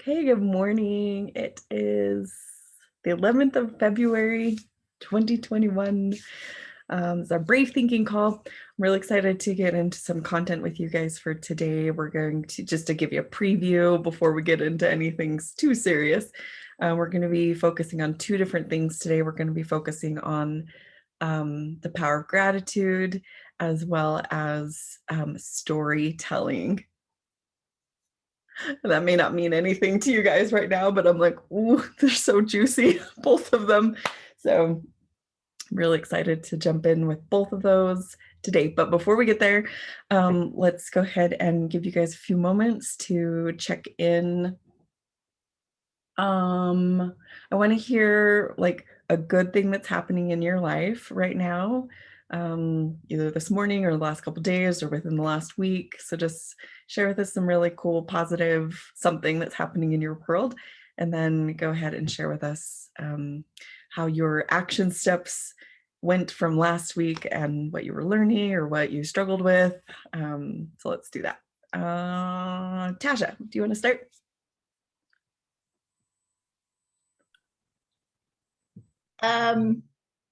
Hey, good morning. It is the 11th of February, 2021. It's our Brave Thinking call. I'm really excited to get into some content with you guys for today. We're going to just to give you a preview before we get into anything too serious. We're going to be focusing on two different things today. We're going to be focusing on the power of gratitude as well as storytelling. That may not mean anything to you guys right now, but I'm like, ooh, they're so juicy, both of them. So I'm really excited to jump in with both of those today. But before we get there, let's go ahead and give you guys a few moments to check in. I want to hear like a good thing that's happening in your life right now, either this morning or the last couple days or within the last week. So just share with us some really cool, positive something that's happening in your world, and then go ahead and share with us how your action steps went from last week and what you were learning or what you struggled with. So let's do that. Tasha, do you want to start?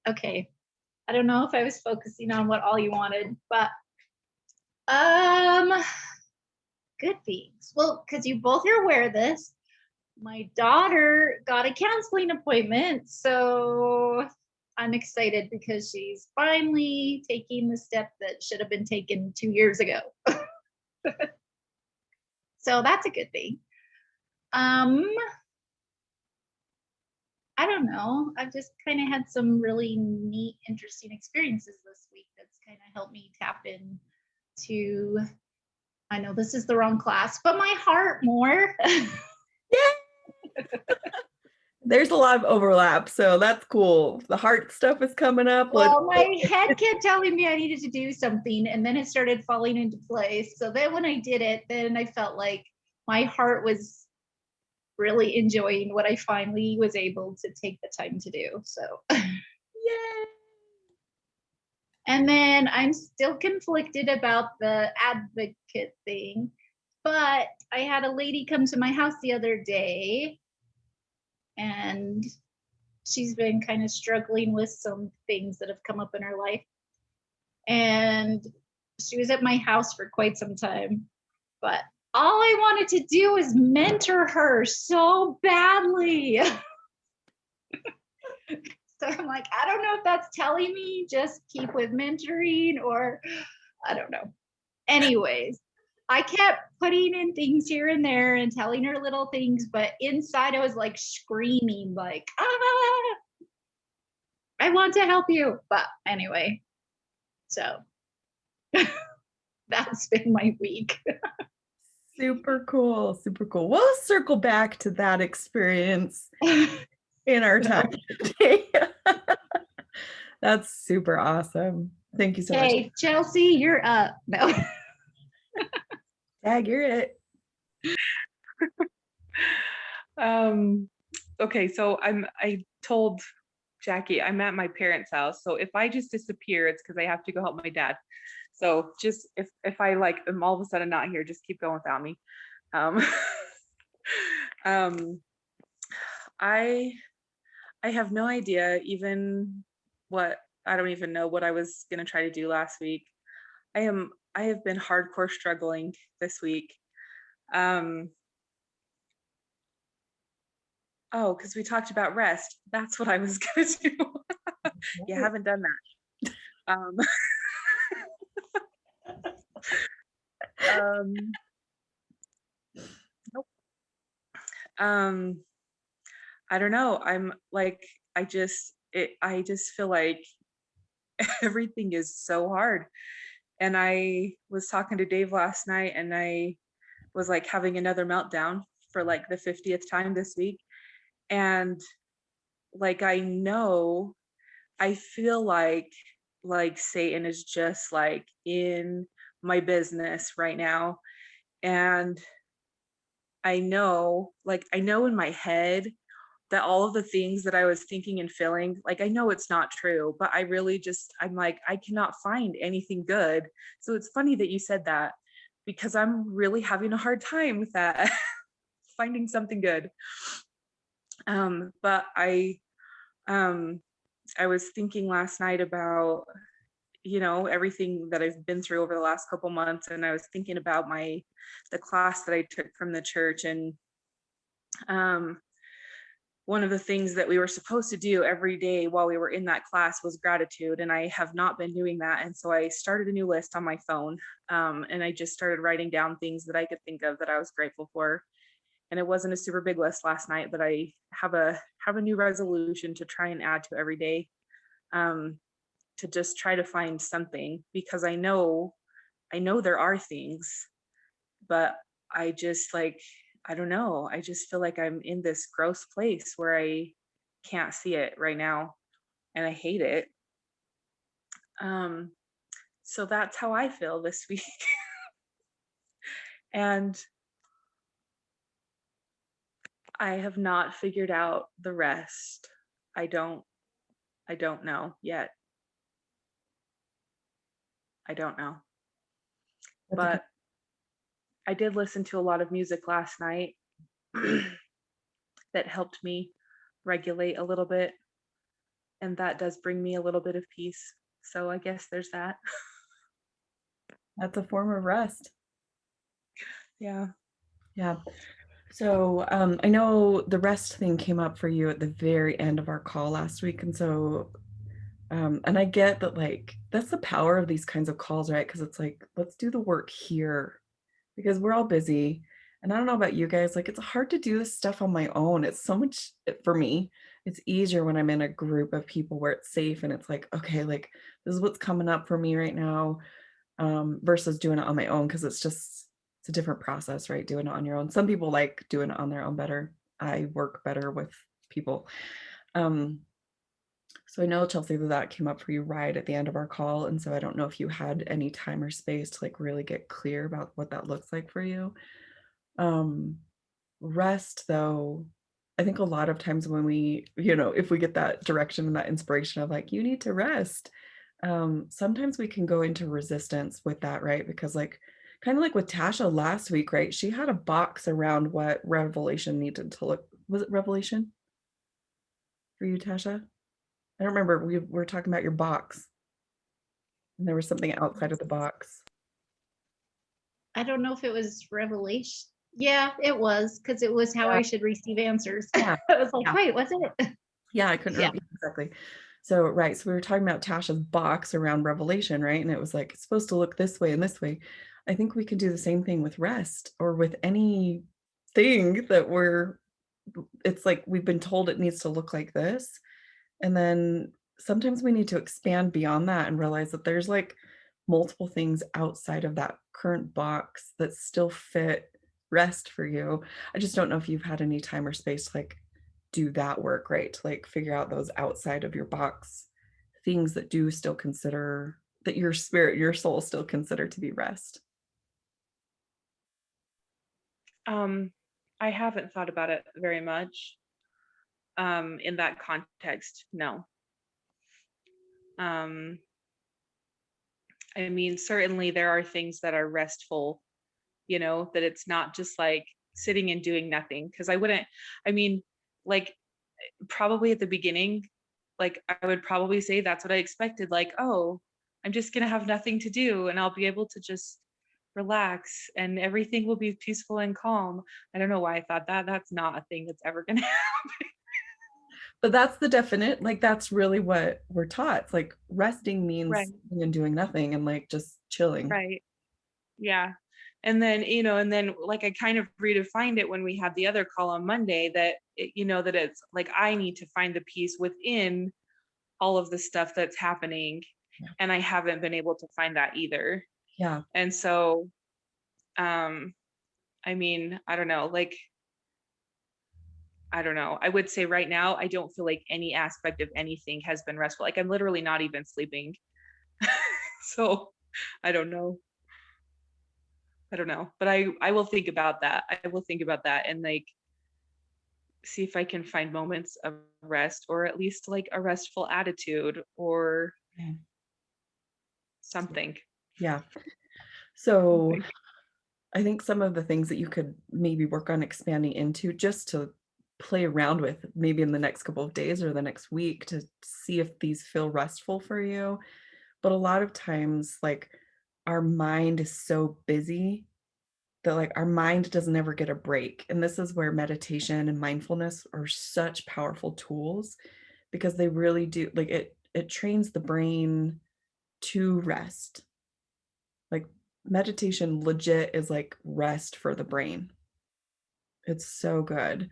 Okay. I don't know if I was focusing on what all you wanted, but good things. Well, because you both are aware of this, my daughter got a counseling appointment, so I'm excited because she's finally taking the step that should have been taken 2 years ago. So that's a good thing. I don't know. I've just kind of had some really neat, interesting experiences this week that's kind of helped me tap into, I know this is the wrong class, but my heart more. Yay! There's a lot of overlap, so that's cool. The heart stuff is coming up. Well, my head kept telling me I needed to do something, and then it started falling into place. So then when I did it, then I felt like my heart was really enjoying what I finally was able to take the time to do. So Yay! And then I'm still conflicted about the advocate thing, but I had a lady come to my house the other day, and she's been kind of struggling with some things that have come up in her life. And she was at my house for quite some time, but all I wanted to do was mentor her so badly. So I'm like, I don't know if that's telling me just keep with mentoring, or I don't know. Anyways, I kept putting in things here and there and telling her little things, but inside I was like screaming, like, ah, I want to help you. But anyway, so that's been my week. Super cool, super cool. We'll circle back to that experience in our time today. That's super awesome. Thank you so much. Hey, Chelsea, you're up. No. Tag, you're it. Okay, so I told Jackie I'm at my parents' house, so if I just disappear, it's because I have to go help my dad. So just if I like am all of a sudden not here, just keep going without me. Um, um, I I have no idea even what I don't even know what I was gonna try to do last week. I have been hardcore struggling this week. Um, oh, because we talked about rest. That's what I was gonna do. You haven't done that. Um, um, nope. Um, I don't know. I'm like, I just feel like everything is so hard. And I was talking to Dave last night and I was like having another meltdown for like the 50th time this week. And like, I feel like Satan is just like in my business right now. And I know in my head that all of the things that I was thinking and feeling, like I know it's not true, but I'm like, I cannot find anything good. So it's funny that you said that because I'm really having a hard time with that. finding something good. But um I was thinking last night about, everything that I've been through over the last couple months, and I was thinking about the class that I took from the church, and um one of the things that we were supposed to do every day while we were in that class was gratitude, and I have not been doing that. And so I started a new list on my phone, and I just started writing down things that I could think of that I was grateful for. And it wasn't a super big list last night, but I have a new resolution to try and add to every day, um, to just try to find something, because I know there are things, but I just like, I don't know. I just feel like I'm in this gross place where I can't see it right now, and I hate it. Um, so that's how I feel this week. And I have not figured out the rest. I don't I don't know yet. I don't know. That's a good, But I did listen to a lot of music last night that helped me regulate a little bit, and that does bring me a little bit of peace. So I guess there's that. that's a form of rest. Yeah. Yeah. So I know the rest thing came up for you at the very end of our call last week. And so, and I get that, like, that's the power of these kinds of calls, right? Because it's like, let's do the work here because we're all busy. And I don't know about you guys, like, it's hard to do this stuff on my own. It's so much, for me, it's easier when I'm in a group of people where it's safe and it's like, okay, like, this is what's coming up for me right now, versus doing it on my own, because it's a different process, right? Doing it on your own. Some people like doing it on their own better. I work better with people. Um, so I know, Chelsea, that came up for you right at the end of our call. And so I don't know if you had any time or space to like really get clear about what that looks like for you. Um, Rest, though, I think a lot of times when we, if we get that direction and that inspiration of like, you need to rest, sometimes we can go into resistance with that, right? Because like, kind of like with Tasha last week, right? She had a box around what revelation needed to look. Was it revelation for you, Tasha? I don't remember. We were talking about your box, and there was something outside of the box. I don't know if it was revelation. Yeah, it was, because it was how Yeah, I should receive answers. yeah, I was like, yeah. wait, what's it? Yeah, I couldn't Yeah. remember exactly. So, right. So we were talking about Tasha's box around revelation, right? And it was like, it's supposed to look this way and this way. I think we can do the same thing with rest or with any thing that it's like we've been told it needs to look like this. And then sometimes we need to expand beyond that and realize that there's like multiple things outside of that current box that still fit rest for you. I just don't know if you've had any time or space to like do that work, right? To like figure out those outside of your box things that do still consider that your spirit, your soul still consider to be rest. Um, I haven't thought about it very much, in that context. No. Um, I mean, certainly there are things that are restful, that it's not just like sitting and doing nothing. Cause I mean, like probably at the beginning, like I would probably say that's what I expected. Like, oh, I'm just gonna have nothing to do and I'll be able to just relax and everything will be peaceful and calm. I don't know why I thought that. That's not a thing that's ever gonna happen. But that's the definite, like that's really what we're taught. It's like resting means Right, sitting and doing nothing and like just chilling. right. Yeah. And then like I kind of redefined it when we had the other call on Monday that that it's like I need to find the peace within all of the stuff that's happening. Yeah. And I haven't been able to find that either. Yeah. And so um I mean, I don't know, like I don't know. I would say right now I don't feel like any aspect of anything has been restful. Like I'm literally not even sleeping. So I don't know. I don't know. But I will think about that. I will think about that and like see if I can find moments of rest or at least like a restful attitude or Okay. something. Yeah. So Something. I think some of the things that you could maybe work on expanding into just to play around with maybe in the next couple of days or the next week to see if these feel restful for you. But a lot of times, like, our mind is so busy that, like, our mind doesn't ever get a break. And this is where meditation and mindfulness are such powerful tools because they really do, like, it trains the brain to rest. Like, meditation legit is like rest for the brain. It's so good.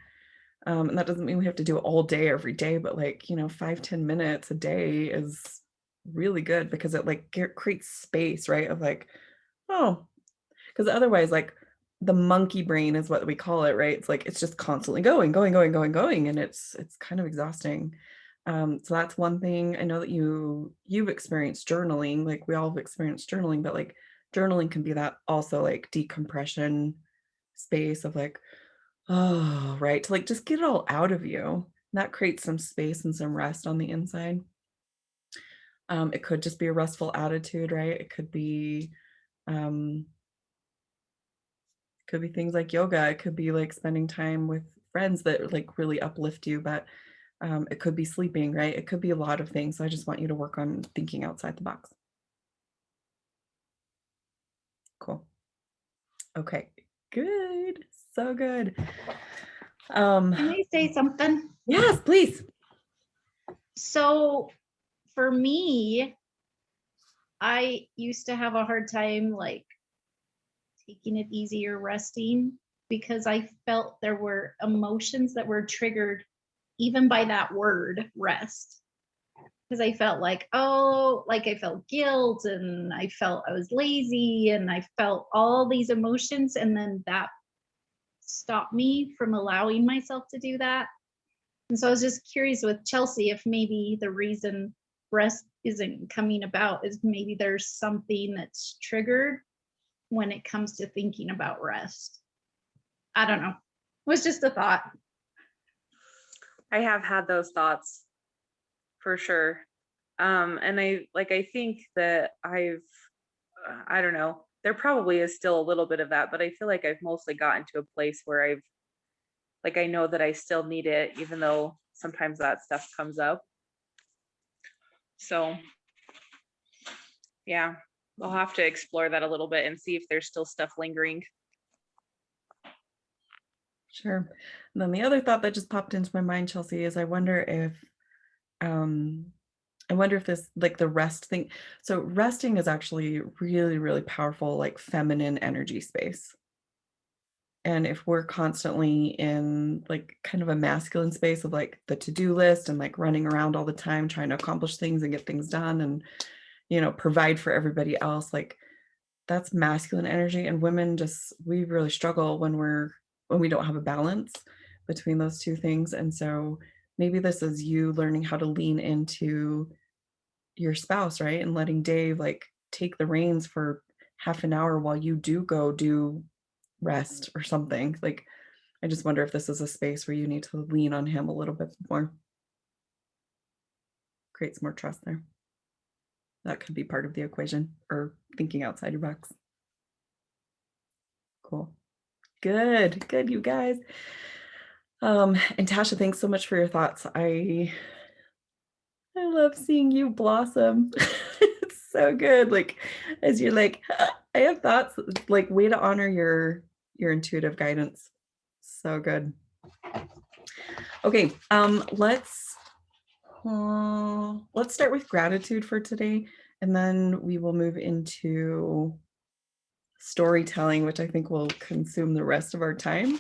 And that doesn't mean we have to do it all day every day, but, like, 5-10 minutes a day is really good because it, like, creates space, right? Of like, oh, because otherwise, like, the monkey brain is what we call it, right? It's like it's just constantly going, going, going, going, going, and it's kind of exhausting. So that's one thing. I know that you've experienced journaling, like we all have experienced journaling, but like journaling can be that also like decompression space of like, oh, right, to like just get it all out of you. That creates some space and some rest on the inside. It could just be a restful attitude, right? It um could be things like yoga. It could be like spending time with friends that like really uplift you, but it could be sleeping, right? It could be a lot of things. So I just want you to work on thinking outside the box. Cool. Okay. Good. So good. Can I say something? Yes, please. So for me, I used to have a hard time like taking it easy or resting because I felt there were emotions that were triggered even by that word rest. Because I felt like, oh, like I felt guilt and I felt I was lazy and I felt all these emotions. And then that stopped me from allowing myself to do that. And so I was just curious with Chelsea if maybe the reason rest isn't coming about is maybe there's something that's triggered when it comes to thinking about rest. I don't know. It was just a thought. I have had those thoughts for sure. And I think that I don't know, there probably is still a little bit of that, but I feel like I've mostly gotten to a place where I know that I still need it, even though sometimes that stuff comes up. So yeah, we'll have to explore that a little bit and see if there's still stuff lingering. Sure. And then the other thought that just popped into my mind, Chelsea, is um I wonder if this like the rest thing. So resting is actually really, really powerful, like feminine energy space. And if we're constantly in like kind of a masculine space of like the to-do list and like running around all the time trying to accomplish things and get things done and provide for everybody else, like that's masculine energy. And women just we really struggle when we don't have a balance between those two things. And so maybe this is you learning how to lean into your spouse, right? And letting Dave like take the reins for half an hour while you do go do rest or something. Like I just wonder if this is a space where you need to lean on him a little bit more, create some more trust there. That could be part of the equation or thinking outside your box. Cool. Good, good, you guys. And Tasha, thanks so much for your thoughts. I love seeing you blossom. It's so good. Like as you're like, I have thoughts, like way to honor your intuitive guidance. So good. Okay, let's start with gratitude for today, and then we will move into storytelling, which I think will consume the rest of our time.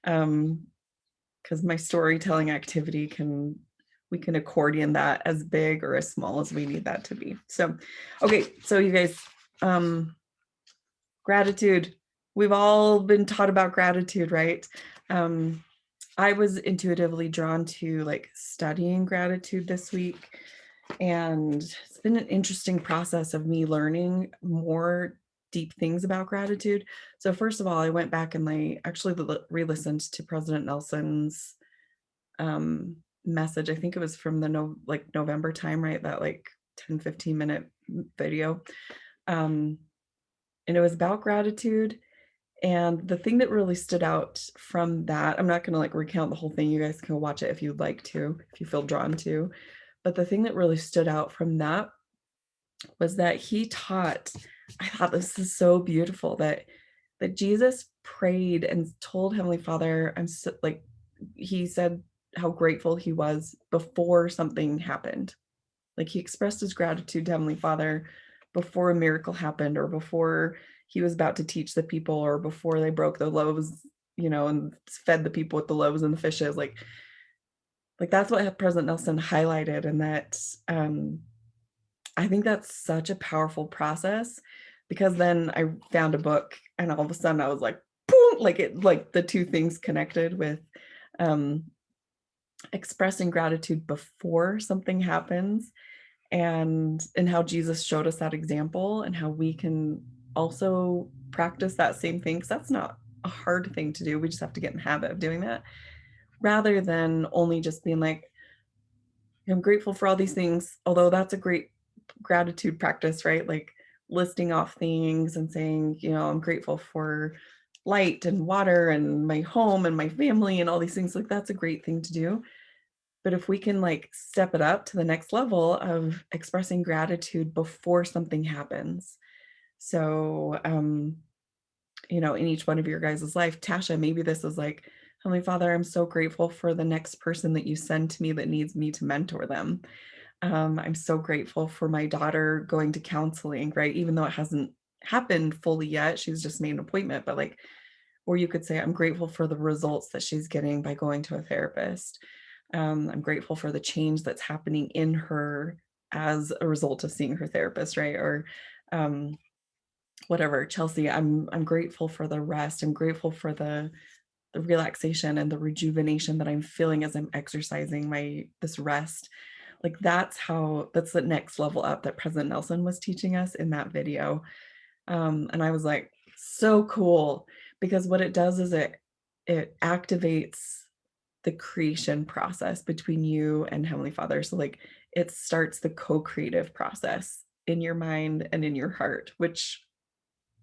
Because my storytelling activity we can accordion that as big or as small as we need that to be. So, okay, so you guys, gratitude. We've all been taught about gratitude, right? I was intuitively drawn to like studying gratitude this week, and it's been an interesting process of me learning more deep things about gratitude. So first of all, I went back and I actually re-listened to President Nelson's message. I think it was from the November time, right? That like 10-15 minute video. And it was about gratitude. And the thing that really stood out from that, I'm not going to like recount the whole thing. You guys can watch it if you'd like to, if you feel drawn to. But the thing that really stood out from that was that he taught, I thought this is so beautiful, that Jesus prayed and told Heavenly Father, I'm so, like, he said how grateful he was before something happened. Like he expressed his gratitude to Heavenly Father before a miracle happened, or before he was about to teach the people, or before they broke the loaves, and fed the people with the loaves and the fishes. Like that's what President Nelson highlighted. And that I think that's such a powerful process, because then I found a book and all of a sudden I was like, boom, like the two things connected with um expressing gratitude before something happens, and how Jesus showed us that example, and how we can also practice that same thing, because that's not a hard thing to do. We just have to get in the habit of doing that, rather than only just being like, I'm grateful for all these things, although that's a great gratitude practice, right? Like listing off things and saying, I'm grateful for light and water and my home and my family and all these things. Like that's a great thing to do. But if we can like step it up to the next level of expressing gratitude before something happens. So, in each one of your guys' life, Tasha, maybe this is like, Heavenly Father, I'm so grateful for the next person that you send to me that needs me to mentor them. I'm so grateful for my daughter going to counseling, right? Even though it hasn't happened fully yet, she's just made an appointment, but like, or you could say, I'm grateful for the results that she's getting by going to a therapist. I'm grateful for the change that's happening in her as a result of seeing her therapist, right? Or whatever. Chelsea, I'm grateful for the rest. I'm grateful for the relaxation and the rejuvenation that I'm feeling as I'm exercising this rest. Like that's the next level up that President Nelson was teaching us in that video. And I was like, so cool, because what it does is it activates the creation process between you and Heavenly Father. So like it starts the co-creative process in your mind and in your heart, which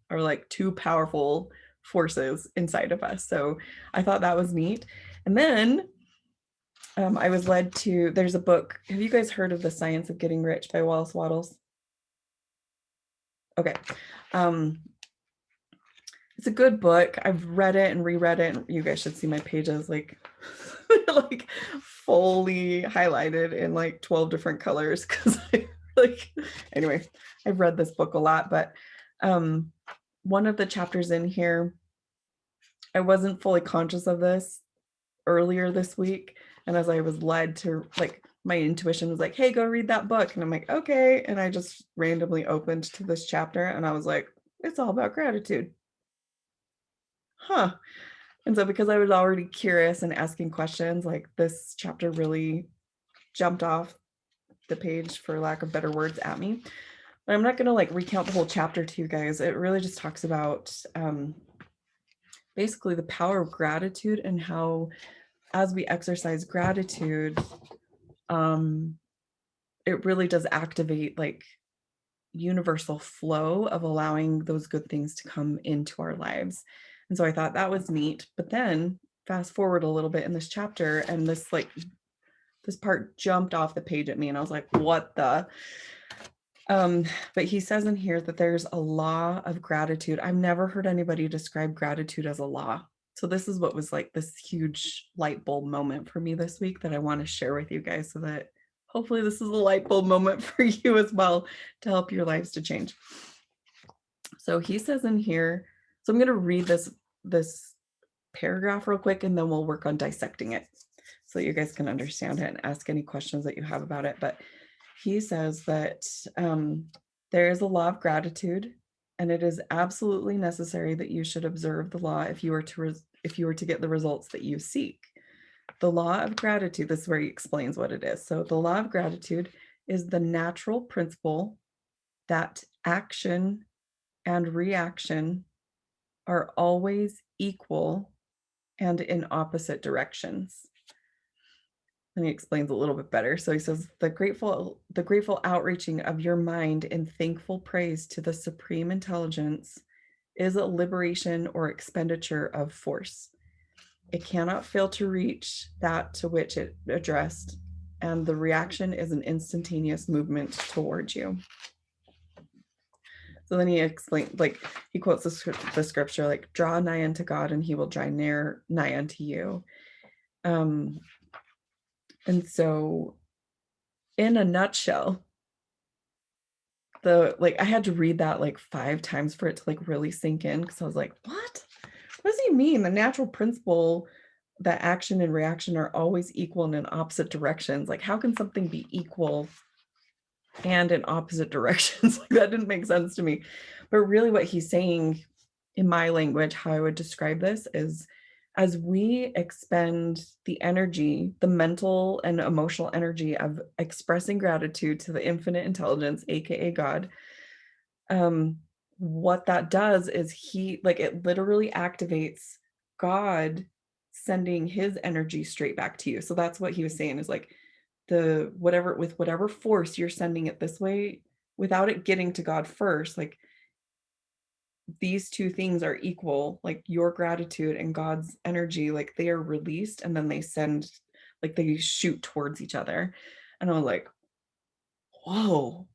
are like two powerful forces inside of us. So I thought that was neat. And then I was led to, there's a book. Have you guys heard of The Science of Getting Rich by Wallace Wattles? Okay. It's a good book. I've read it and reread it, and you guys should see my pages like like fully highlighted in like 12 different colors, because anyway, I've read this book a lot. But one of the chapters in here, I wasn't fully conscious of this earlier this week, and as I was led to, like, my intuition was like, hey, go read that book, and I'm like, okay, and I just randomly opened to this chapter and I was like, it's all about gratitude. Huh. And so because I was already curious and asking questions, like this chapter really jumped off the page, for lack of better words, at me. But I'm not going to like recount the whole chapter to you guys. It really just talks about basically the power of gratitude, and how as we exercise gratitude, it really does activate like universal flow of allowing those good things to come into our lives. And so I thought that was neat. But then fast forward a little bit in this chapter, and this part jumped off the page at me, and I was like, what the? But he says in here that there's a law of gratitude. I've never heard anybody describe gratitude as a law. So this is what was like this huge light bulb moment for me this week that I want to share with you guys, so that hopefully this is a light bulb moment for you as well, to help your lives to change. So he says in here, so I'm going to read this paragraph real quick, and then we'll work on dissecting it so that you guys can understand it and ask any questions that you have about it. But he says that there is a law of gratitude, and it is absolutely necessary that you should observe the law if you were to get the results that you seek. The law of gratitude, this is where he explains what it is. So the law of gratitude is the natural principle that action and reaction are always equal and in opposite directions. And he explains a little bit better. So he says, the grateful outreaching of your mind in thankful praise to the supreme intelligence is a liberation or expenditure of force. It cannot fail to reach that to which it addressed, and the reaction is an instantaneous movement towards you. So then he explained, like, he quotes the scripture, like, draw nigh unto God and he will draw nigh unto you. And so in a nutshell, I had to read that like 5 times for it to like really sink in, because I was like, what does he mean? The natural principle that action and reaction are always equal and in opposite directions. Like, how can something be equal and in opposite directions? Like, that didn't make sense to me. But really what he's saying, in my language, how I would describe this is, as we expend the energy, the mental and emotional energy of expressing gratitude to the infinite intelligence, aka God, what that does is it literally activates God sending his energy straight back to you. So that's what he was saying, is like, with whatever force you're sending it this way, without it getting to God first, like, these two things are equal, like your gratitude and God's energy, like they are released and then they shoot towards each other. And I was like, whoa.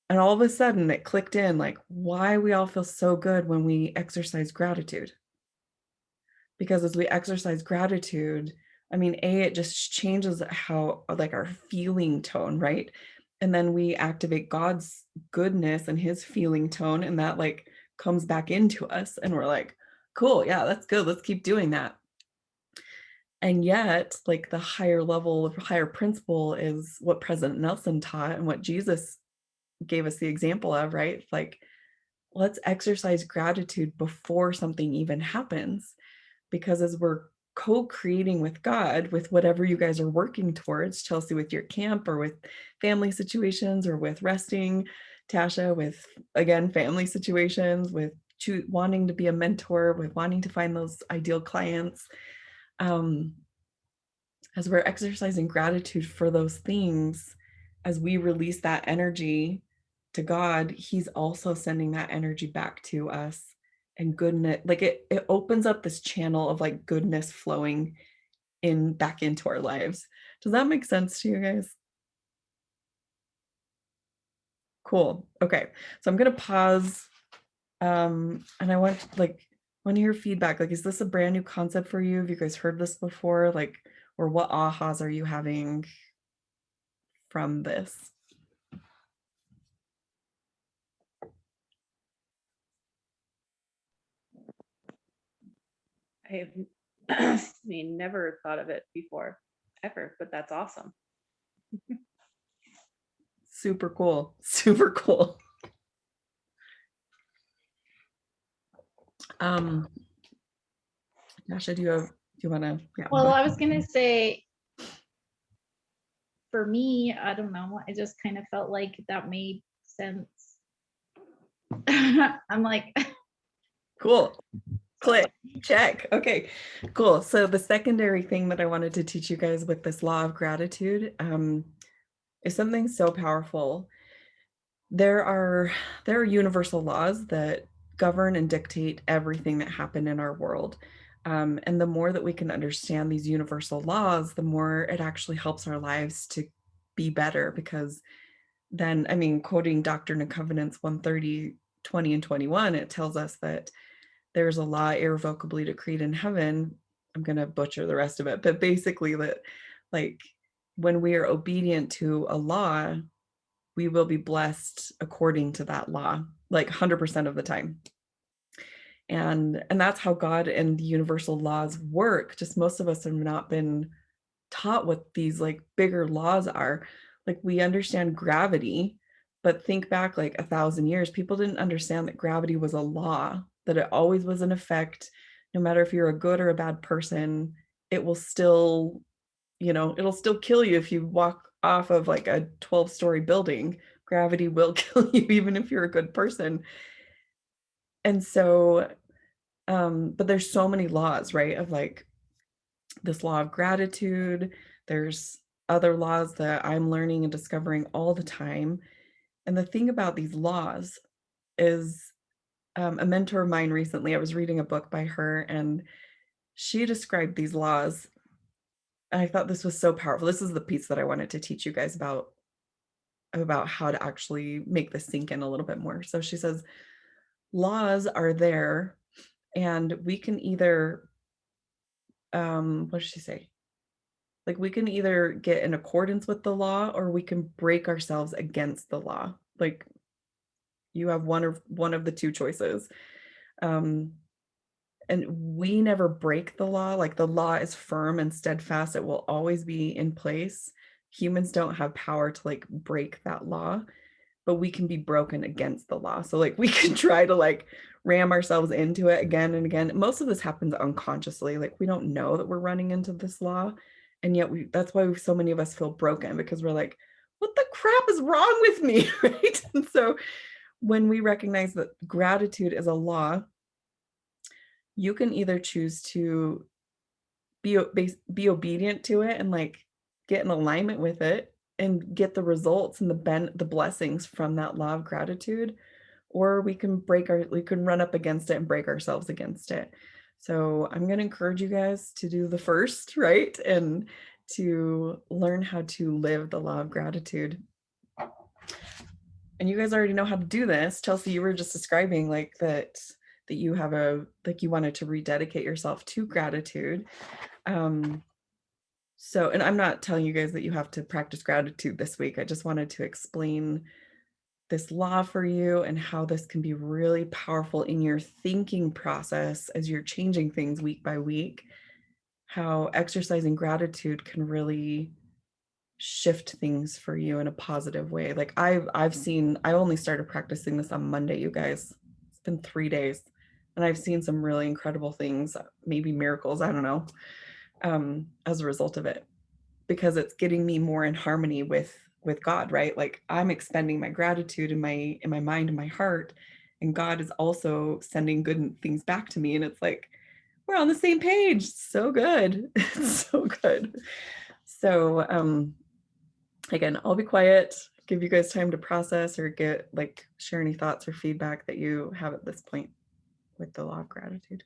And all of a sudden it clicked in, like, why we all feel so good when we exercise gratitude. Because as we exercise gratitude, I mean, it just changes how, like, our feeling tone, right? And then we activate God's goodness and his feeling tone, and that like comes back into us. And we're like, cool, yeah, that's good. Let's keep doing that. And yet, like, the higher level of higher principle is what President Nelson taught and what Jesus gave us the example of, right? Like, let's exercise gratitude before something even happens. Because as we're co-creating with God, with whatever you guys are working towards, Chelsea with your camp, or with family situations, or with resting, Tasha with, again, family situations, with wanting to be a mentor, with wanting to find those ideal clients, as we're exercising gratitude for those things, as we release that energy to God, he's also sending that energy back to us. And goodness, like, it opens up this channel of like goodness flowing back into our lives. Does that make sense to you guys? Cool. Okay. So I'm gonna pause. And I want to hear feedback. Like, is this a brand new concept for you? Have you guys heard this before? Like, or what ahas are you having from this? I have, I mean, never thought of it before, ever, but that's awesome. Super cool. Super cool. Nasha, do you want to? Yeah. Well, I was gonna say, for me, I don't know. I just kind of felt like that made sense. I'm like, Cool. Click. Check. Okay, cool. So the secondary thing that I wanted to teach you guys with this law of gratitude is something so powerful. There are universal laws that govern and dictate everything that happened in our world. And the more that we can understand these universal laws, the more it actually helps our lives to be better. Because then, I mean, quoting Doctrine and Covenants 130, 20 and 21, it tells us that there's a law irrevocably decreed in heaven. I'm going to butcher the rest of it, but basically that, like, when we are obedient to a law, we will be blessed according to that law, like 100% of the time. And that's how God and the universal laws work. Just most of us have not been taught what these like bigger laws are. Like, we understand gravity, but think back like 1,000 years, people didn't understand that gravity was a law, that it always was in effect. No matter if you're a good or a bad person, it will still, it'll still kill you if you walk off of like a 12-story building. Gravity will kill you even if you're a good person. And so, but there's so many laws, right? Of like this law of gratitude. There's other laws that I'm learning and discovering all the time. And the thing about these laws is a mentor of mine recently, I was reading a book by her, and she described these laws. And I thought this was so powerful. This is the piece that I wanted to teach you guys about how to actually make this sink in a little bit more. So she says, laws are there, and we can either, what did she say? Like we can either get in accordance with the law or we can break ourselves against the law. Like you have one of the two choices. Um, and we never break the law. Like the law is firm and steadfast. It will always be in place. Humans don't have power to like break that law, but we can be broken against the law. So like we can try to like ram ourselves into it again and again. Most of this happens unconsciously. Like we don't know that we're running into this law. And yet that's why so many of us feel broken, because we're like, what the crap is wrong with me? Right. And so when we recognize that gratitude is a law, you can either choose to be obedient to it and like get in alignment with it and get the results and the blessings from that law of gratitude, or we can run up against it and break ourselves against it. So I'm going to encourage you guys to do the first, right? And to learn how to live the law of gratitude. And you guys already know how to do this. Chelsea, you were just describing like that you have like you wanted to rededicate yourself to gratitude. So, and I'm not telling you guys that you have to practice gratitude this week. I just wanted to explain this law for you and how this can be really powerful in your thinking process as you're changing things week by week, how exercising gratitude can really shift things for you in a positive way. Like I've seen, I only started practicing this on Monday, you guys. It's been 3 days and I've seen some really incredible things, maybe miracles, I don't know, as a result of it, because it's getting me more in harmony with God, right? Like I'm expending my gratitude in my mind and my heart, and God is also sending good things back to me, and it's like we're on the same page. So good. It's so good. So again, I'll be quiet, give you guys time to process or share any thoughts or feedback that you have at this point with the law of gratitude.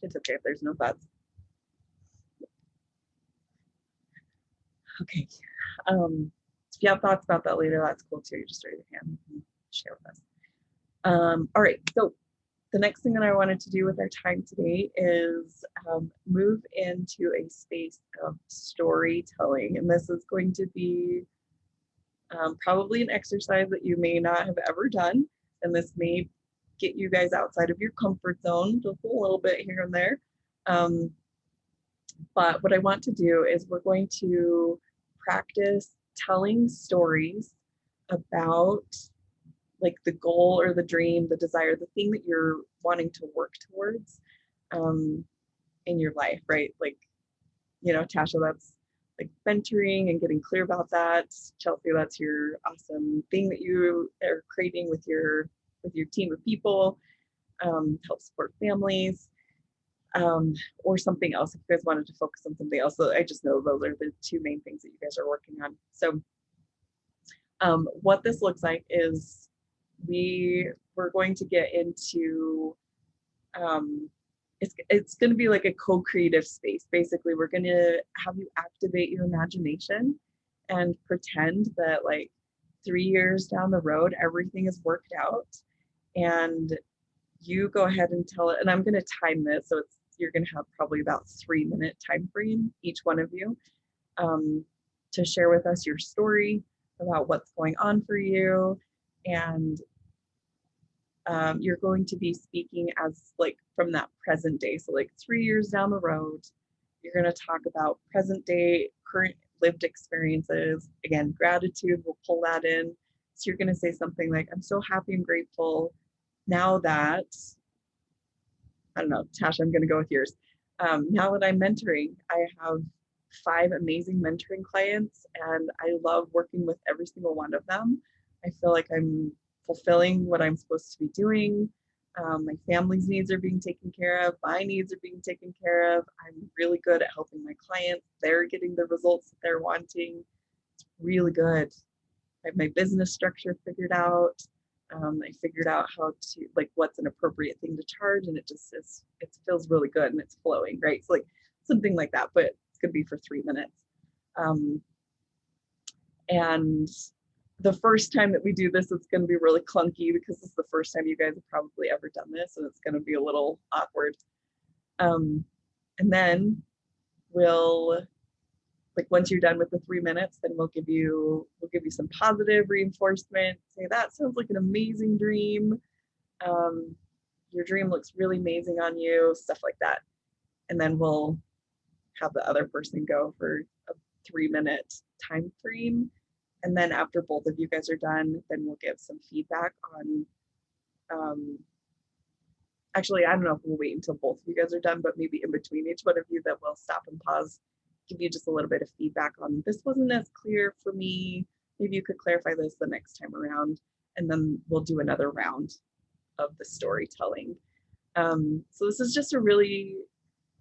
It's okay if there's no thoughts. Okay. If you have thoughts about that later, that's cool too. You just raise your hand and share with us. All right. So the next thing that I wanted to do with our time today is move into a space of storytelling. And this is going to be probably an exercise that you may not have ever done. And this may get you guys outside of your comfort zone just a little bit here and there. But what I want to do is we're going to practice telling stories about like the goal or the dream, the desire, the thing that you're wanting to work towards in your life, right? Like, you know, Tasha, that's like mentoring and getting clear about that. Chelsea, that's your awesome thing that you are creating with your team of people, help support families, or something else if you guys wanted to focus on something else. So I just know those are the two main things that you guys are working on. So what this looks like is we're going to get into it's going to be like a co-creative space. Basically, we're going to have you activate your imagination and pretend that like 3 years down the road everything is worked out, and you go ahead and tell it. And I'm going to time this, so you're going to have probably about 3-minute time frame, each one of you, to share with us your story about what's going on for you. And you're going to be speaking as like from that present day. So like 3 years down the road, you're going to talk about present day, current lived experiences. Again, gratitude, we'll pull that in. So you're going to say something like, I'm so happy and grateful now that, I don't know, Tasha, I'm going to go with yours. Now that I'm mentoring, I have 5 amazing mentoring clients, and I love working with every single one of them. I feel like I'm fulfilling what I'm supposed to be doing. My family's needs are being taken care of. My needs are being taken care of. I'm really good at helping my clients. They're getting the results that they're wanting. It's really good. I have my business structure figured out. I figured out how to, like, what's an appropriate thing to charge, and it just is, it feels really good and it's flowing, right? So like something like that, but it's gonna be for 3 minutes. And the first time that we do this, it's going to be really clunky because this is the first time you guys have probably ever done this, and it's going to be a little awkward. And then we'll, like, once you're done with the 3 minutes, then we'll give you some positive reinforcement. Say, that sounds like an amazing dream. Your dream looks really amazing on you, stuff like that. And then we'll have the other person go for a 3-minute time frame. And then after both of you guys are done, then we'll give some feedback on, actually, I don't know if we'll wait until both of you guys are done, but maybe in between each one of you that we'll stop and pause, give you just a little bit of feedback on, this wasn't as clear for me. Maybe you could clarify this the next time around. And then we'll do another round of the storytelling. So this is just a really,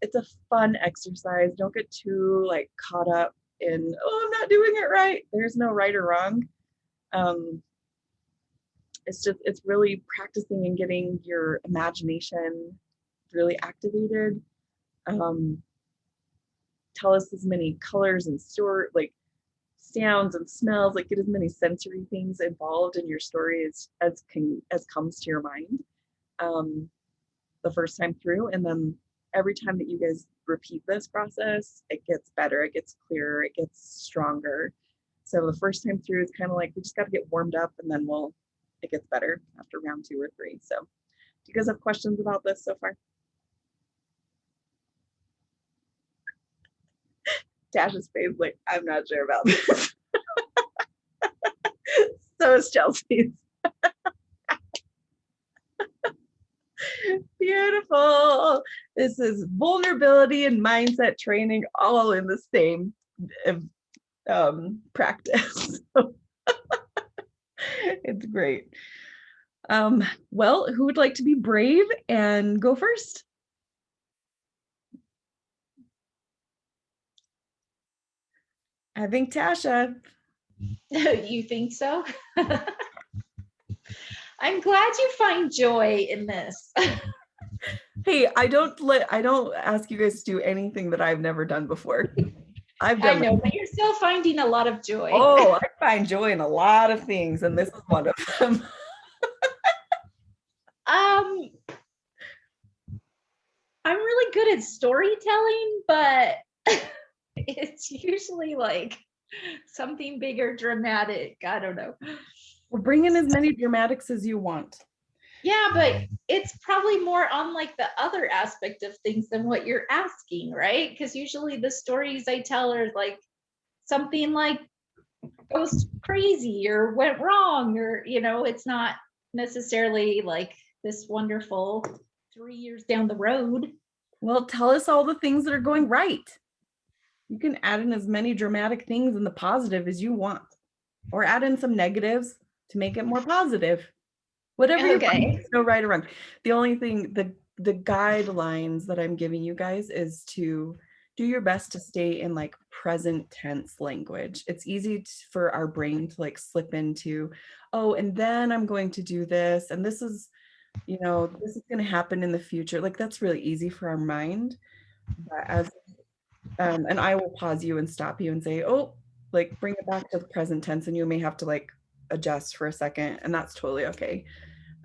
it's a fun exercise. Don't get too like caught up in, oh, I'm not doing it right. There's no right or wrong. It's really practicing and getting your imagination really activated. Tell us as many colors and like sounds and smells, like get as many sensory things involved in your story as comes to your mind the first time through. And then every time that you guys repeat this process, it gets better, it gets clearer, it gets stronger. So the first time through is kind of like, we just got to get warmed up, and then it gets better after round 2 or 3. So do you guys have questions about this so far? Tasha's face like, I'm not sure about this. So is Chelsea's. Beautiful. This is vulnerability and mindset training all in the same practice. It's great. Well, who would like to be brave and go first? I think Tasha. You think so? I'm glad you find joy in this. Hey, I don't ask you guys to do anything that I've never done before. I've done. I know, but you're still finding a lot of joy. Oh, I find joy in a lot of things, and this is one of them. I'm really good at storytelling, but it's usually like something bigger, dramatic. I don't know. Well, bring in as many dramatics as you want. Yeah, but it's probably more on like the other aspect of things than what you're asking, right? Because usually the stories I tell are like something like goes crazy or went wrong, or it's not necessarily like this wonderful 3 years down the road. Well, tell us all the things that are going right. You can add in as many dramatic things in the positive as you want, or add in some negatives to make it more positive. Whatever you want, no right or wrong. The only thing, the guidelines that I'm giving you guys is to do your best to stay in like present tense language. It's easy for our brain to like slip into, oh, and then I'm going to do this, and this is, this is going to happen in the future. Like that's really easy for our mind. But and I will pause you and stop you and say, oh, like bring it back to the present tense, and you may have to like adjust for a second, and that's totally okay.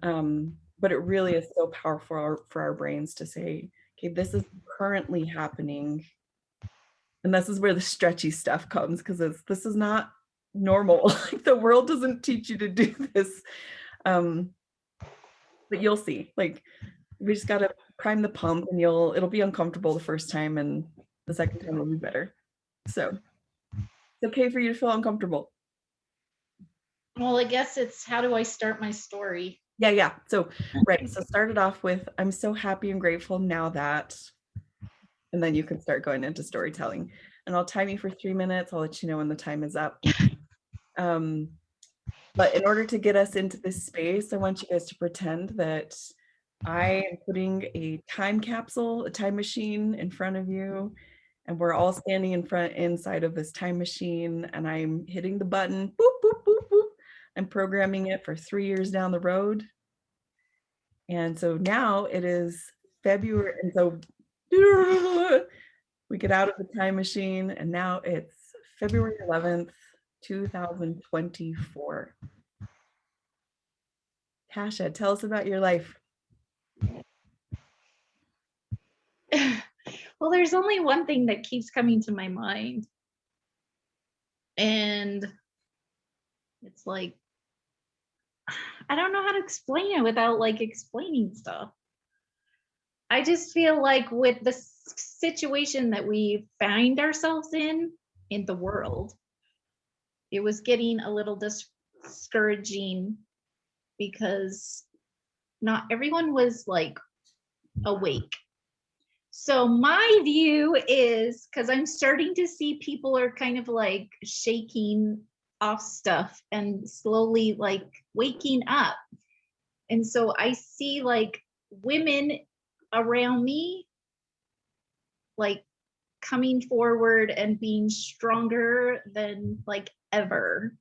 But it really is so powerful for our brains to say, okay, this is currently happening. And this is where the stretchy stuff comes, because this is not normal. Like the world doesn't teach you to do this. But you'll see, like we just got to prime the pump, and it'll be uncomfortable the first time, and the second time will be better. So it's okay for you to feel uncomfortable. Well, I guess it's, how do I start my story? Yeah. So, right. So start it off with, I'm so happy and grateful now that, and then you can start going into storytelling. And I'll time you for 3 minutes. I'll let you know when the time is up. But in order to get us into this space, I want you guys to pretend that I am putting a time capsule, a time machine in front of you, and we're all standing inside of this time machine, and I'm hitting the button, boop, boop, boop, boop. I'm programming it for 3 years down the road. And so now it is February, and so we get out of the time machine, and now it's February 11th, 2024. Tasha, tell us about your life. Well, there's only one thing that keeps coming to my mind. And it's like, I don't know how to explain it without like explaining stuff. I just feel like with the situation that we find ourselves in the world, it was getting a little discouraging because not everyone was like awake. So my view is, because I'm starting to see people are kind of like shaking off stuff and slowly like waking up. And so I see like women around me like coming forward and being stronger than like ever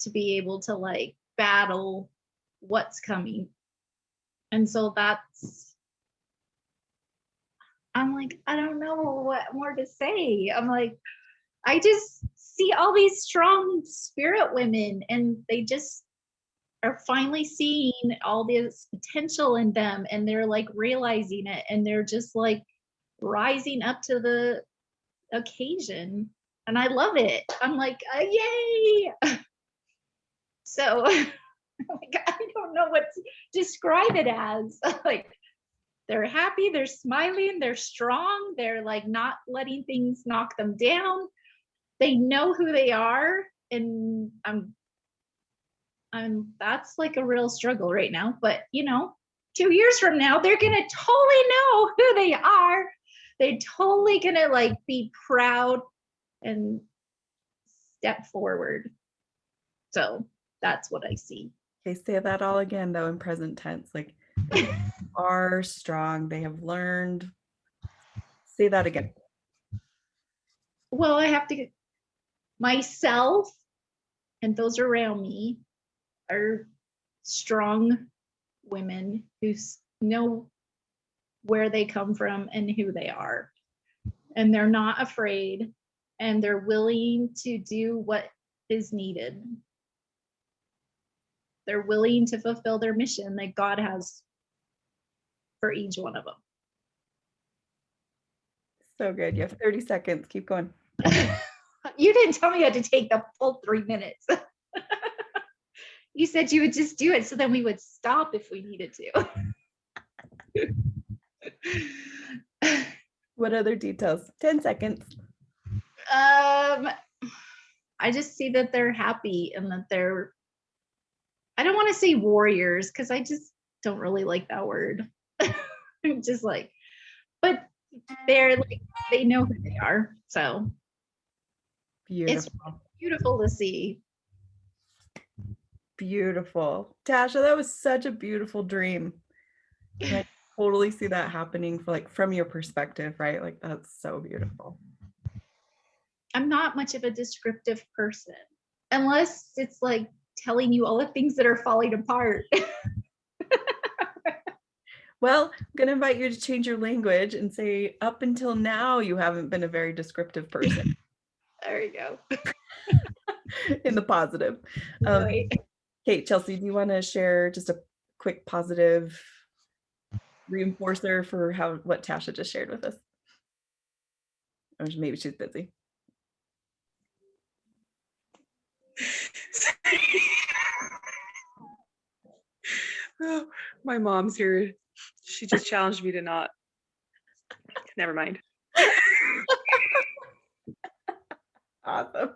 to be able to like battle what's coming. And so I'm like, I don't know what more to say. I'm like, I just see all these strong spirit women, and they just are finally seeing all this potential in them, and they're like realizing it, and they're just like rising up to the occasion. And I love it. I'm like, yay. So like, I don't know what to describe it as. Like, they're happy, they're smiling, they're strong, they're like not letting things knock them down. They know who they are, and I'm that's like a real struggle right now. But 2 years from now, they're gonna totally know who they are. They're totally gonna like be proud and step forward. So that's what I see. Okay, say that all again though in present tense. Like, they are strong. They have learned. Say that again. Well, I have to get myself and those around me are strong women who know where they come from and who they are. And they're not afraid, and they're willing to do what is needed. They're willing to fulfill their mission that God has for each one of them. So good. You have 30 seconds. Keep going. You didn't tell me you had to take the full 3 minutes. You said you would just do it, so then we would stop if we needed to. What other details? 10 seconds. I just see that they're happy, and that they're, I don't want to say warriors, because I just don't really like that word. Just like, but they're like, they know who they are. So Beautiful. It's beautiful to see. Beautiful. Tasha, that was such a beautiful dream. And I totally see that happening from your perspective, right? Like, that's so beautiful. I'm not much of a descriptive person, unless it's like telling you all the things that are falling apart. Well, I'm going to invite you to change your language and say, up until now, you haven't been a very descriptive person. There you go. In the positive. Right. Kate, Chelsea, do you want to share just a quick positive reinforcer for what Tasha just shared with us? Or maybe she's busy. Oh, my mom's here. She just challenged me to not. Never mind. Awesome.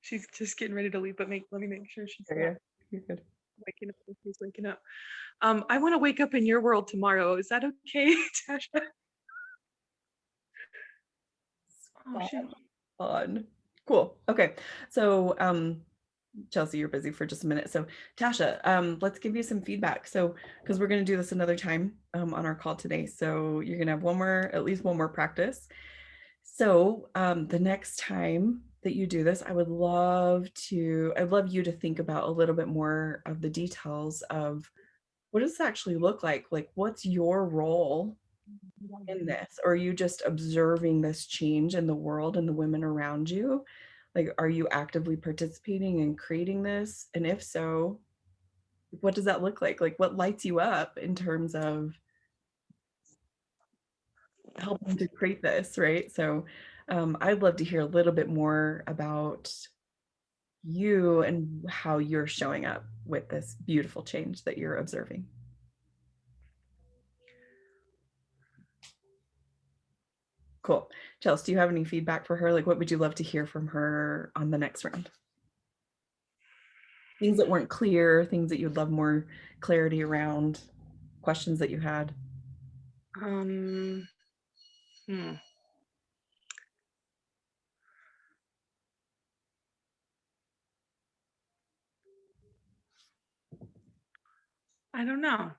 She's just getting ready to leave, but let me make sure she's You're good. waking up. She's waking up. I want to wake up in your world tomorrow. Is that okay, Tasha? Oh, Fun. Cool. Okay. So, Chelsea, you're busy for just a minute. So, Tasha, let's give you some feedback. So, because we're going to do this another time on our call today. So, you're going to have at least one more practice. So, the next time that you do this, I'd love you to think about a little bit more of the details of what does this actually look like? Like, what's your role in this? Or are you just observing this change in the world and the women around you? Like, are you actively participating in creating this? And if so, what does that look like? Like, what lights you up in terms of helping to create this, right? So, I'd love to hear a little bit more about you and how you're showing up with this beautiful change that you're observing. Cool. Chelsea, do you have any feedback for her? Like, what would you love to hear from her on the next round? Things that weren't clear, things that you'd love more clarity around, questions that you had. Hmm. I don't know.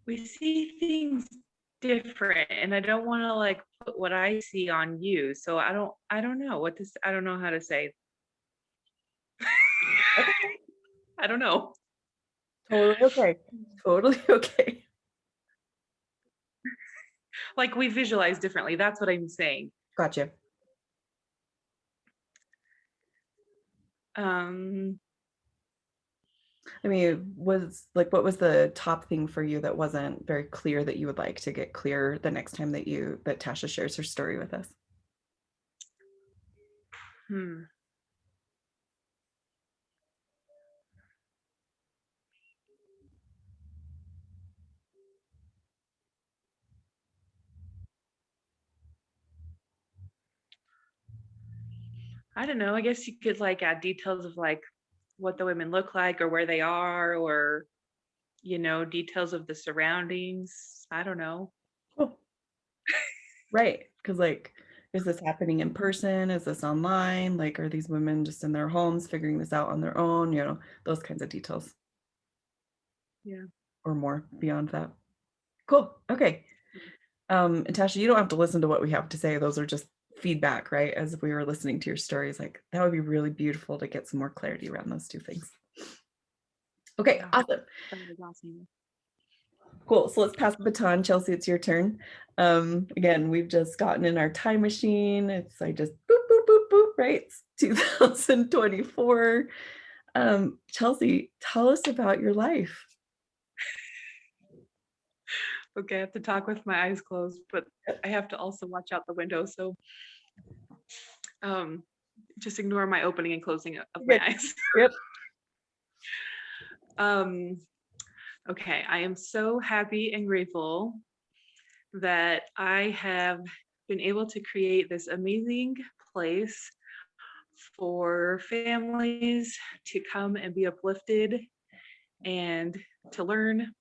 We see things different, and I don't want to like put what I see on you. So I don't know what this, I don't know how to say. I don't know. Totally okay. Totally okay. Like we visualize differently. That's what I'm saying. Gotcha. I mean, what was the top thing for you that wasn't very clear that you would like to get clear the next time that Tasha shares her story with us? hmm. I don't know. I guess you could like add details of like what the women look like or where they are, or details of the surroundings. I don't know. Cool. Right. Because, like, is this happening in person? Is this online? Like, are these women just in their homes figuring this out on their own? Those kinds of details. Yeah. Or more beyond that. Cool. Okay. And Tasha, you don't have to listen to what we have to say. Those are just feedback, right? As we were listening to your stories, like that would be really beautiful to get some more clarity around those two things. Okay, Yeah. awesome. That was awesome. Cool. So let's pass the baton. Chelsea, it's your turn. Again, we've just gotten in our time machine. I just boop, boop, boop, boop, right? It's 2024. Chelsea, tell us about your life. Okay, I have to talk with my eyes closed, but I have to also watch out the window. So just ignore my opening and closing of my eyes. Yep. Okay, I am so happy and grateful that I have been able to create this amazing place for families to come and be uplifted and to learn.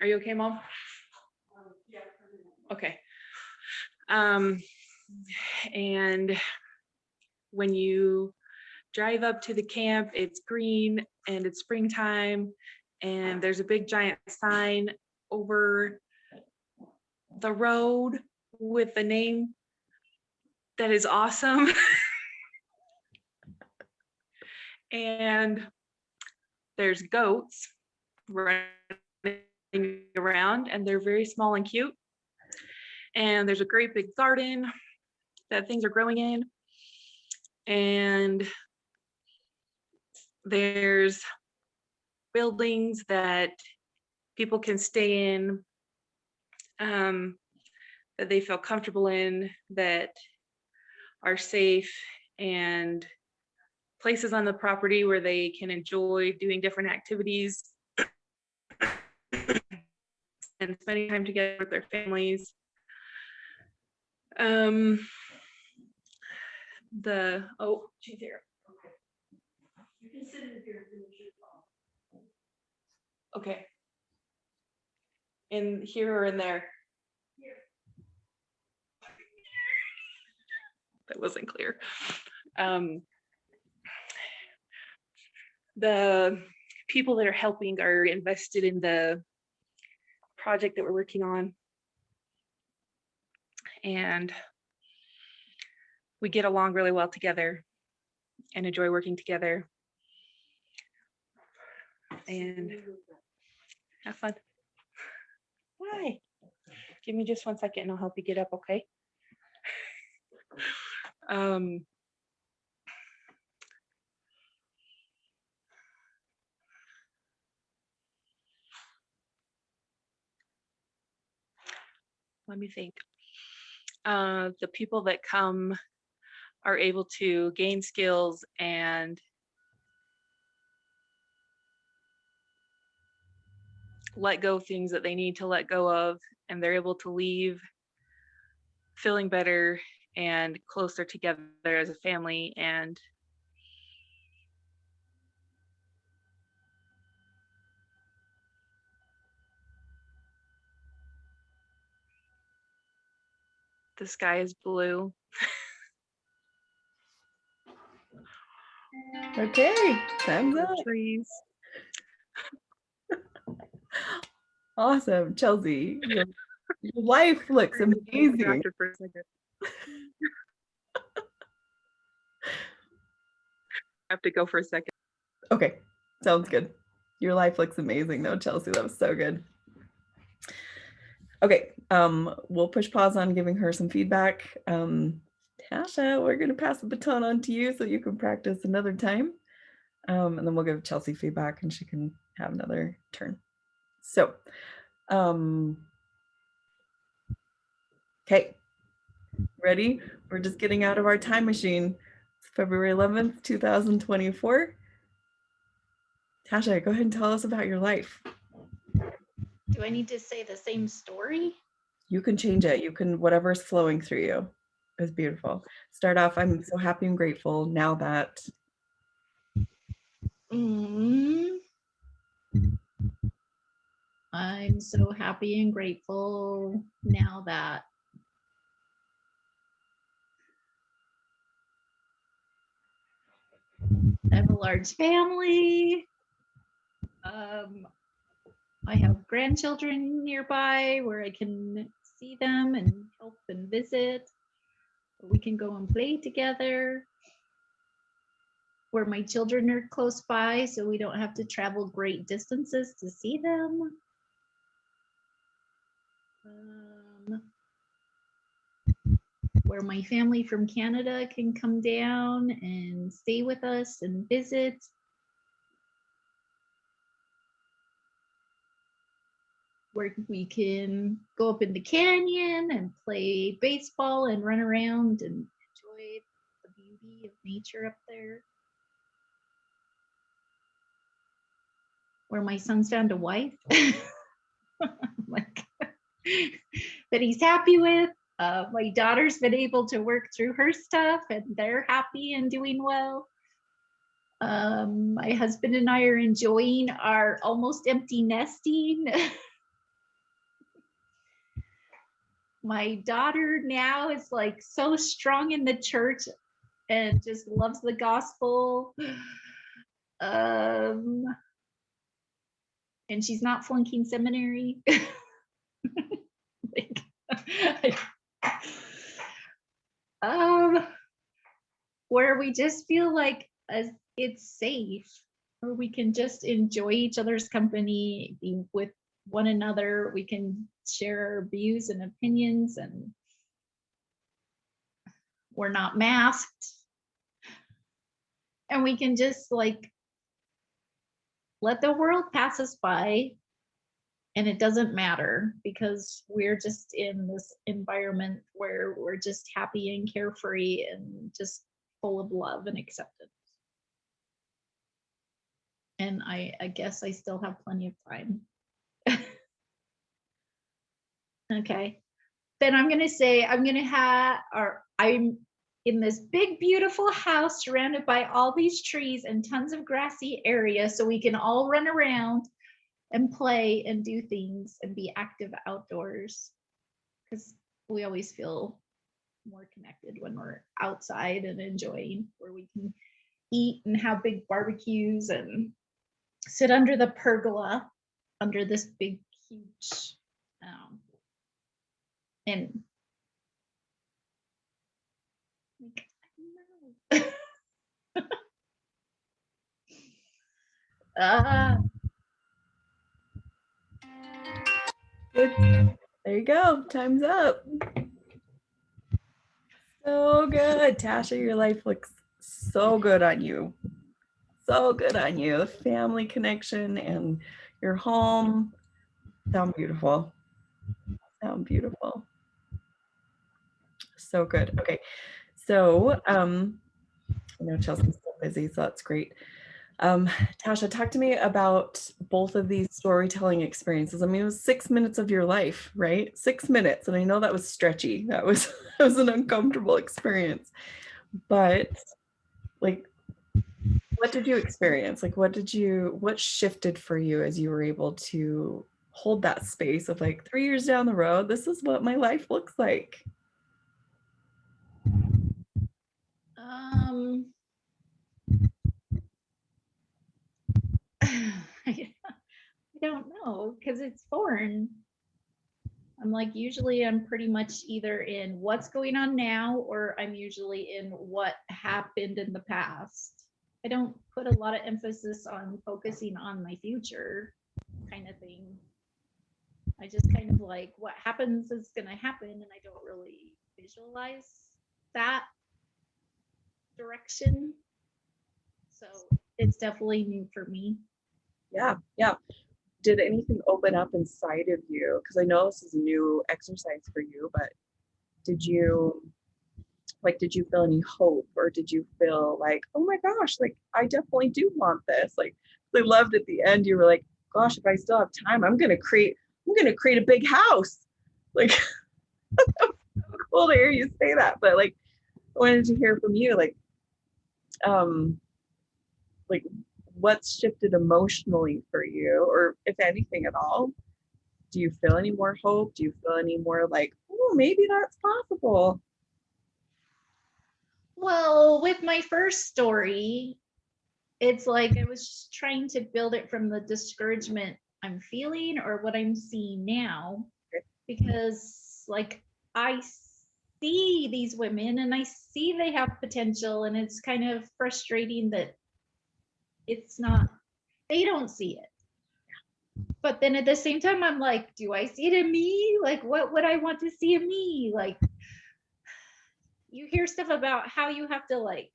Are you okay, Mom? Okay. And when you drive up to the camp, it's green and it's springtime, and there's a big giant sign over the road with the name that is awesome. And there's goats running around, and they're very small and cute. And there's a great big garden that things are growing in. And there's buildings that people can stay in, that they feel comfortable in, that are safe, and places on the property where they can enjoy doing different activities and spending time together with their families. She's here. Okay. In here or in there? That wasn't clear. The people that are helping are invested in the project that we're working on. And we get along really well together and enjoy working together. And have fun. Why? Give me just 1 second and I'll help you get up, okay? Let me think. The people that come are able to gain skills and let go of things that they need to let go of, and they're able to leave feeling better and closer together as a family. And the sky is blue. Okay, thumbs up. Trees. Awesome, Chelsea. Your life looks amazing. Distracted for a second. I have to go for a second. Okay, sounds good. Your life looks amazing though, Chelsea. That was so good. Okay, we'll push pause on giving her some feedback. Tasha, we're gonna pass the baton on to you so you can practice another time. And then we'll give Chelsea feedback and she can have another turn. So, okay, ready? We're just getting out of our time machine. It's February 11th, 2024. Tasha, go ahead and tell us about your life. Do I need to say the same story? You can change it. You can, whatever's flowing through you is beautiful. Start off, I'm so happy and grateful now that. I'm so happy and grateful now that I have a large family. I have grandchildren nearby where I can see them and help and visit. We can go and play together. Where my children are close by, so we don't have to travel great distances to see them. Where my family from Canada can come down and stay with us and visit. Where we can go up in the canyon and play baseball and run around and enjoy the beauty of nature up there. Where my son's found a wife like, that he's happy with. My daughter's been able to work through her stuff and they're happy and doing well. My husband and I are enjoying our almost empty nesting. My daughter now is like so strong in the church and just loves the gospel. And she's not flunking seminary. Where we just feel like it's safe, where we can just enjoy each other's company, be with one another. We can share our views and opinions, and we're not masked. And we can just like let the world pass us by, and it doesn't matter because we're just in this environment where we're just happy and carefree and just full of love and acceptance. And I guess I still have plenty of time. Okay. Then I'm gonna say I'm in this big, beautiful house surrounded by all these trees and tons of grassy area so we can all run around and play and do things and be active outdoors. Because we always feel more connected when we're outside and enjoying, where we can eat and have big barbecues and sit under the pergola under this big, huge, and like, I don't know. Good. There you go. Time's up. So good. Tasha, your life looks so good on you. So good on you. The family connection and your home sound beautiful. Sound beautiful. So good. Okay. So I know Chelsea's so busy, so that's great. Tasha, talk to me about both of these storytelling experiences. I mean, it was 6 minutes of your life, right? 6 minutes. And I know that was stretchy. That was an uncomfortable experience. But like, what did you experience? Like, what shifted for you as you were able to hold that space of like 3 years down the road, this is what my life looks like? I don't know, because it's foreign. I'm like, usually I'm pretty much either in what's going on now, or I'm usually in what happened in the past. I don't put a lot of emphasis on focusing on my future kind of thing. I just kind of like, what happens is going to happen, and I don't really visualize that direction. So it's definitely new for me. Yeah, yeah. Did anything open up inside of you? Because I know this is a new exercise for you, but did you feel any hope, or did you feel like, oh my gosh, like I definitely do want this? Like, I loved at the end, you were like, gosh, if I still have time, I'm gonna create a big house. Like, so cool to hear you say that. But like, I wanted to hear from you, like what's shifted emotionally for you, or if anything at all. Do you feel any more hope? Do you feel any more like, oh, maybe that's possible? Well, with my first story, it's like I was trying to build it from the discouragement I'm feeling or what I'm seeing now, because like I see these women and I see they have potential, and it's kind of frustrating that it's not, they don't see it. But then at the same time, I'm like, do I see it in me? Like, what would I want to see in me? Like, you hear stuff about how you have to like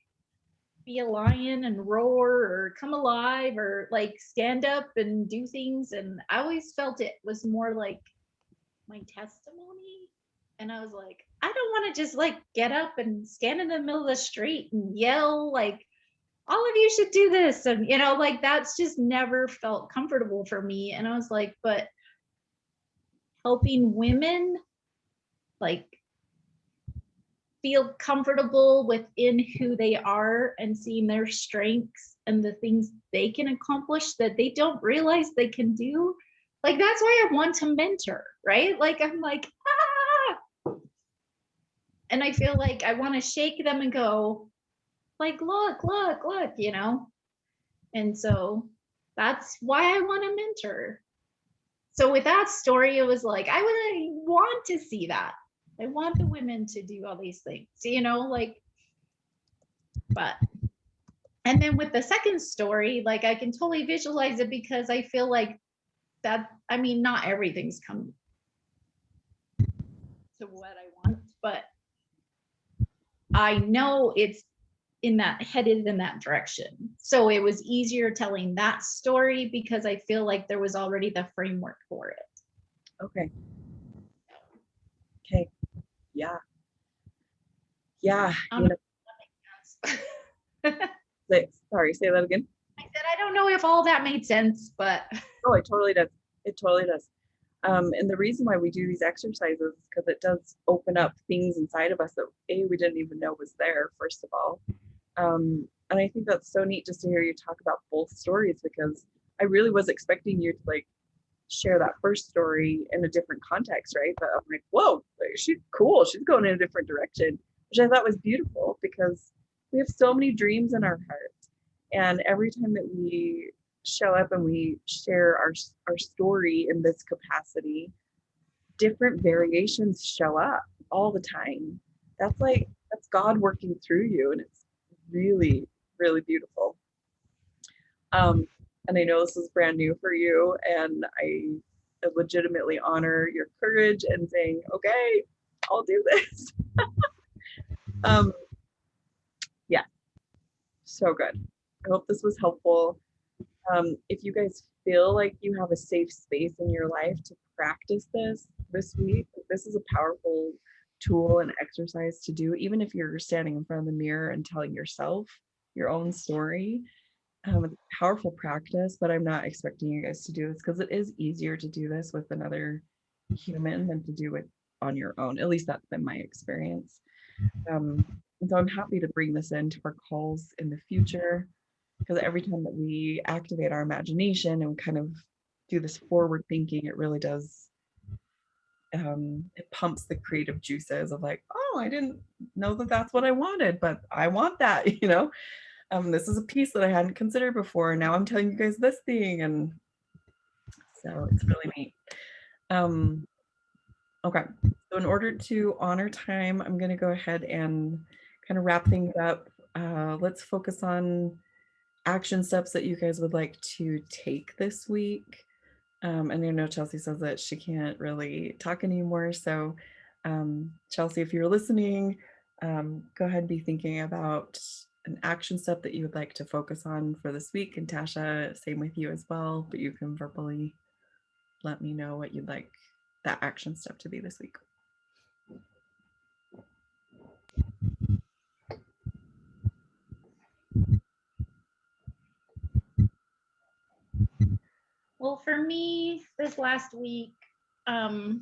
be a lion and roar or come alive or like stand up and do things. And I always felt it was more like my testimony. And I was like, I don't want to just like get up and stand in the middle of the street and yell like, all of you should do this. And, you know, like that's just never felt comfortable for me. And I was like, but helping women like feel comfortable within who they are and seeing their strengths and the things they can accomplish that they don't realize they can do. Like, that's why I want to mentor, right? Like, I'm like, ah! And I feel like I want to shake them and go, like, look, you know? And so that's why I want to mentor. So with that story, it was like, I would want to see that. I want the women to do all these things, you know, like, but, and then with the second story, like I can totally visualize it because I feel like that, I mean, not everything's come to what I want, but I know it's headed in that direction. So it was easier telling that story because I feel like there was already the framework for it. Okay. Okay. Yeah. Yeah. You know, sorry, say that again. I said, I don't know if all that made sense, but. Oh, it totally does. It totally does. And the reason why we do these exercises is because it does open up things inside of us that we didn't even know was there, first of all. And I think that's so neat just to hear you talk about both stories, because I really was expecting you to like share that first story in a different context, right? But I'm like, whoa, like, she's cool. She's going in a different direction, which I thought was beautiful, because we have so many dreams in our heart. And every time that we show up and we share our story in this capacity, different variations show up all the time. That's God working through you, and it's really, really beautiful. And I know this is brand new for you, and I legitimately honor your courage and saying, okay, I'll do this. um, yeah, so good. I hope this was helpful. If you guys feel like you have a safe space in your life to practice this week, this is a powerful tool and exercise to do, even if you're standing in front of the mirror and telling yourself your own story. It's a powerful practice, but I'm not expecting you guys to do this, because it is easier to do this with another human than to do it on your own. At least that's been my experience. And so I'm happy to bring this into our calls in the future, because every time that we activate our imagination and kind of do this forward thinking, it really does, it pumps the creative juices of like, oh, I didn't know that that's what I wanted, but I want that, this is a piece that I hadn't considered before. Now I'm telling you guys this thing. And so it's really neat. Okay, so in order to honor time, I'm going to go ahead and kind of wrap things up. Let's focus on action steps that you guys would like to take this week. And I know Chelsea says that she can't really talk anymore. So Chelsea, if you're listening, go ahead and be thinking about an action step that you would like to focus on for this week. And Tasha, same with you as well, but you can verbally let me know what you'd like that action step to be this week. Well, for me, this last week, well,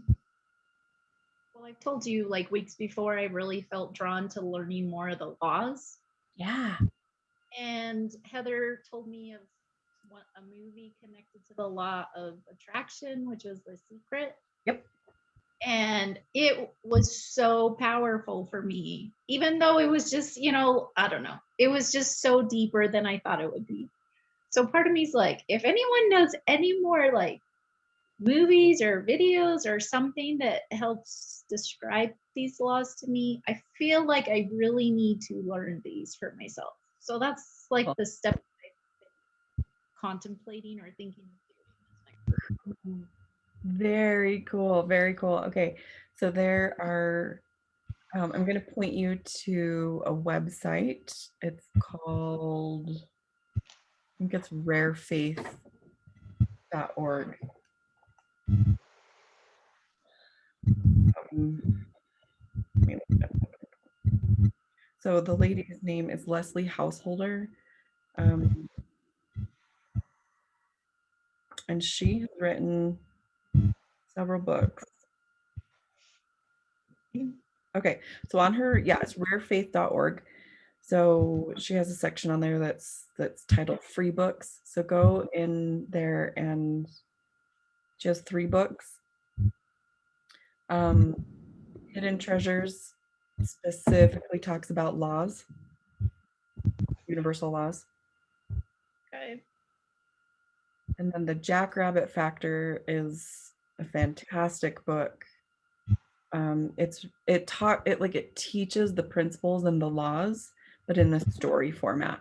I've told you like weeks before, I really felt drawn to learning more of the laws. Yeah. And Heather told me of a movie connected to the law of attraction, which was The Secret. Yep. And it was so powerful for me, even though it was just, I don't know, it was just so deeper than I thought it would be. So part of me is like, if anyone knows any more like movies or videos or something that helps describe these laws to me, I feel like I really need to learn these for myself. So that's like the step I've been contemplating or thinking of doing. Very cool. Very cool. Okay. So there are, I'm going to point you to a website. It's called, I think it's rarefaith.org. So the lady's name is Leslie Householder. And she has written several books. Okay, so on her, yeah, it's rarefaith.org. So she has a section on there that's titled free books. So go in there, and she has 3 books. Hidden Treasures specifically talks about laws, universal laws. Okay. And then the Jackrabbit Factor is a fantastic book. It teaches the principles and the laws, but in a story format.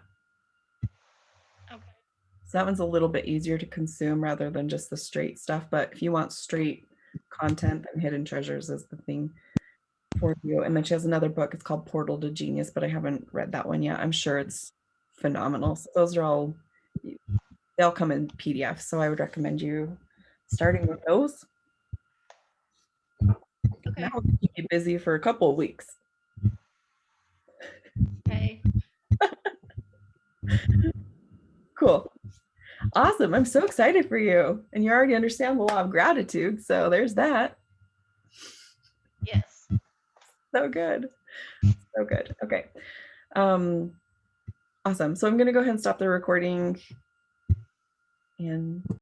Okay. So that one's a little bit easier to consume rather than just the straight stuff. But if you want straight content, then Hidden Treasures is the thing for you. And then she has another book. It's called Portal to Genius, but I haven't read that one yet. I'm sure it's phenomenal. So those are all, they'll come in PDF. So I would recommend you starting with those. Okay. That will keep you busy for a couple of weeks. Okay. Cool. Awesome. I'm so excited for you. And you already understand the law of gratitude. So there's that. Yes. So good. So good. Okay. Awesome. So I'm going to go ahead and stop the recording and